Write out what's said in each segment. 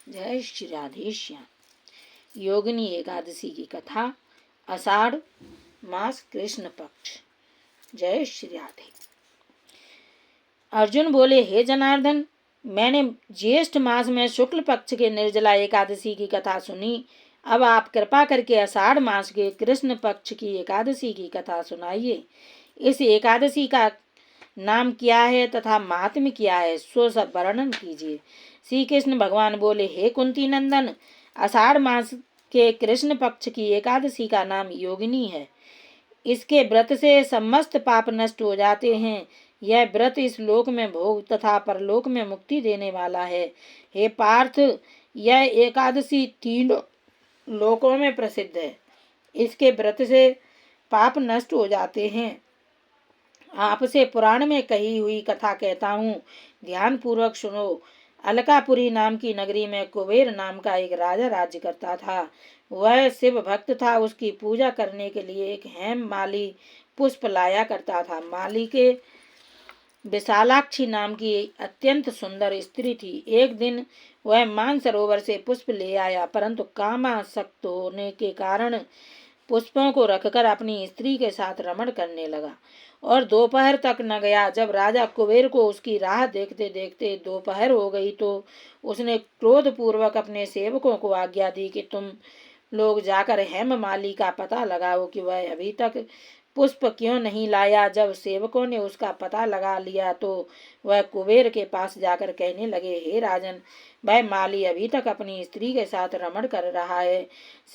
जय श्री राधे श्याम। योगिनी एकादशी की कथा, आषाढ़ मास कृष्ण पक्ष। जय श्री राधे। अर्जुन बोले, हे जनार्दन, मैंने ज्येष्ठ मास में शुक्ल पक्ष के निर्जला एकादशी की कथा सुनी। अब आप कृपा करके आषाढ़ मास के कृष्ण पक्ष की एकादशी की कथा सुनाइए। इस एकादशी का नाम क्या है तथा महात्म्य क्या है, सो सब वर्णन कीजिए। श्री कृष्ण भगवान बोले, हे कुंती नंदन, आषाढ़ मास के कृष्ण पक्ष की एकादशी का नाम योगिनी है। इसके व्रत से समस्त पाप नष्ट हो जाते हैं। यह व्रत इस लोक में भोग तथा परलोक में मुक्ति देने वाला है। हे पार्थ, यह एकादशी तीनों लोकों में प्रसिद्ध है। इसके व्रत से पाप नष्ट हो जाते हैं। आपसे पुराण में कही हुई कथा कहता हूँ, ध्यान पूर्वक सुनो। अलकापुरी नाम की नगरी में कुबेर नाम का एक राजा राज्य करता था। वह शिव भक्त था। उसकी पूजा करने के लिए एक हेम माली पुष्प लाया करता था। माली के विशालाक्षी नाम की अत्यंत सुंदर स्त्री थी। एक दिन वह मानसरोवर से पुष्प ले आया, परंतु कामासक्त होने के कारण पुष्पों को रखकर अपनी स्त्री के साथ रमण करने लगा और दोपहर तक न गया। जब राजा कुबेर को उसकी राह देखते देखते दोपहर हो गई तो उसने क्रोधपूर्वक अपने सेवकों को आज्ञा दी कि तुम लोग जाकर हेममाली का पता लगाओ कि वह अभी तक पुष्प क्यों नहीं लाया। जब सेवकों ने उसका पता लगा लिया तो वह कुबेर के पास जाकर कहने लगे, हे राजन, वह माली अभी तक अपनी स्त्री के साथ रमण कर रहा है।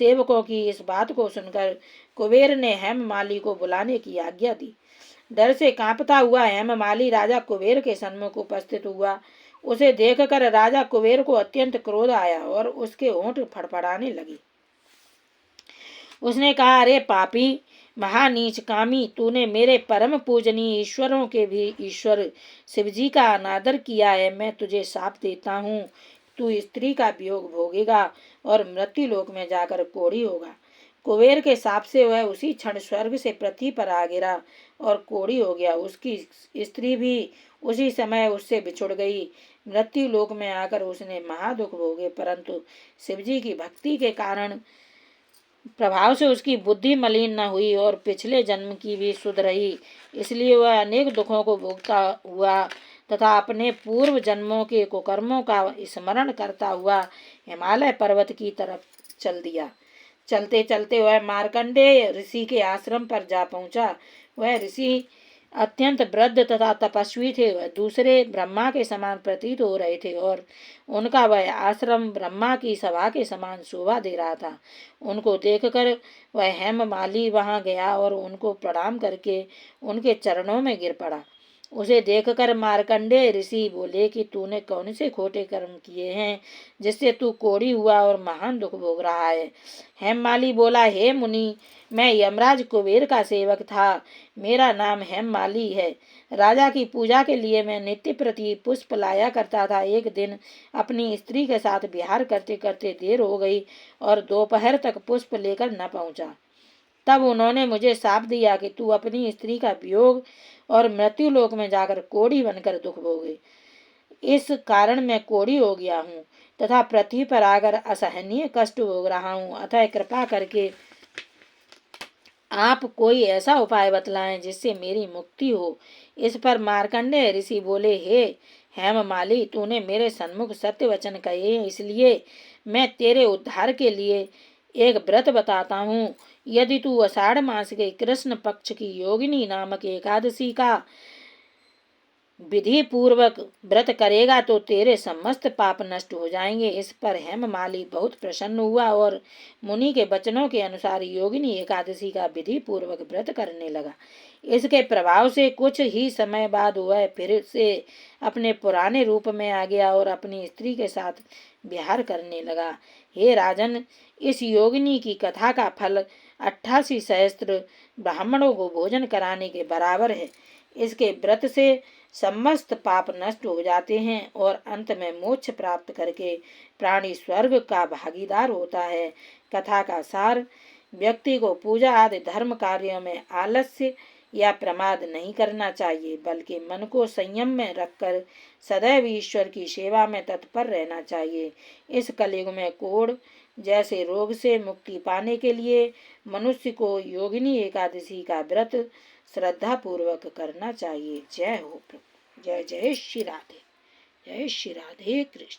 सेवकों की इस बात को सुनकर कुबेर ने हेममाली को बुलाने की आज्ञा दी। डर से कांपता हुआ हेममाली राजा कुबेर के सन्मुख उपस्थित हुआ। उसे देखकर राजा कुबेर को अत्यंत क्रोध आया और उसके होंठ फड़फड़ाने लगे। उसने कहा, अरे पापी, महानीच कामी, तूने मेरे परम पूजनीय ईश्वरों के भी ईश्वर शिवजी का अनादर किया है। मैं तुझे शाप देता हूँ, तू स्त्री का वियोग भोगेगा और मृत्यु लोक में जाकर कोढ़ी होगा। कुबेर के शाप से वह उसी क्षण स्वर्ग से पृथ्वी पर आ गिरा और कोढ़ी हो गया। उसकी स्त्री भी उसी समय उससे बिछुड़ गई। मृत्यु लोक में आकर उसने महादुख भोगे, परंतु शिवजी की भक्ति के कारण प्रभाव से उसकी बुद्धि मलिन न हुई और पिछले जन्म की भी सुध रही। इसलिए वह अनेक दुखों को भोगता हुआ तथा अपने पूर्व जन्मों के कुकर्मों का स्मरण करता हुआ हिमालय पर्वत की तरफ चल दिया। चलते चलते वह मार्कंडेय ऋषि के आश्रम पर जा पहुंचा। वह ऋषि अत्यंत वृद्ध तथा तपस्वी थे। वह दूसरे ब्रह्मा के समान प्रतीत हो रहे थे और उनका वह आश्रम ब्रह्मा की सभा के समान शोभा दे रहा था। उनको देखकर वह हेममाली वहां गया और उनको प्रणाम करके उनके चरणों में गिर पड़ा। उसे देखकर मार्कंडेय ऋषि बोले कि तूने कौन से खोटे कर्म किए हैं जिससे तू कोढ़ी हुआ और महान दुख भोग रहा है। हेममाली बोला, हे मुनि, मैं यमराज कुबेर का सेवक था। मेरा नाम हेममाली है। राजा की पूजा के लिए मैं नित्य प्रति पुष्प लाया करता था। एक दिन अपनी स्त्री के साथ विहार करते करते देर हो गई और दोपहर तक पुष्प लेकर न पहुंचा। तब उन्होंने मुझे शाप दिया कि तू अपनी स्त्री का वियोग और मृत्यु लोक में जाकर कोढ़ी बनकर दुख भोगे। इस कारण मैं कोढ़ी हो गया हूँ तथा पृथ्वी पर आकर असहनीय कष्ट भोग रहा हूँ। अतः कृपा करके आप कोई ऐसा उपाय बतलाएं जिससे मेरी मुक्ति हो। इस पर मार्कंडेय ऋषि बोले, हे हेममाली, तूने मेरे सन्मुख सत्य वचन कहे, इसलिए मैं तेरे उद्धार के लिए एक व्रत बताता हूँ। यदि तू आषाढ़ मास के कृष्ण पक्ष की योगिनी नामक एकादशी का विधि पूर्वक व्रत करेगा तो तेरे समस्त पाप नष्ट हो जाएंगे। इस पर हेममाली बहुत प्रसन्न हुआ और मुनि के वचनों के अनुसार योगिनी एकादशी का विधि पूर्वक व्रत करने लगा। इसके प्रभाव से कुछ ही समय बाद वह फिर से अपने पुराने रूप में आ गया और अपनी स्त्री के साथ विहार करने लगा। हे राजन, इस योगिनी की कथा का फल 88 सहस्त्र ब्राह्मणों को भोजन कराने के बराबर है। इसके व्रत से समस्त पाप नष्ट हो जाते हैं और अंत में मोक्ष प्राप्त करके प्राणी स्वर्ग का भागीदार होता है। कथा का सार, व्यक्ति को पूजा आदि धर्म कार्यों में आलस्य या प्रमाद नहीं करना चाहिए, बल्कि मन को संयम में रखकर सदैव ईश्वर की सेवा में तत्पर रहना चाहिए। इस कलयुग में कोढ़ जैसे रोग से मुक्ति पाने के लिए मनुष्य को योगिनी एकादशी का व्रत श्रद्धा पूर्वक करना चाहिए। जय हो प्रभु। जय जय श्री राधे। जय श्री राधे कृष्ण।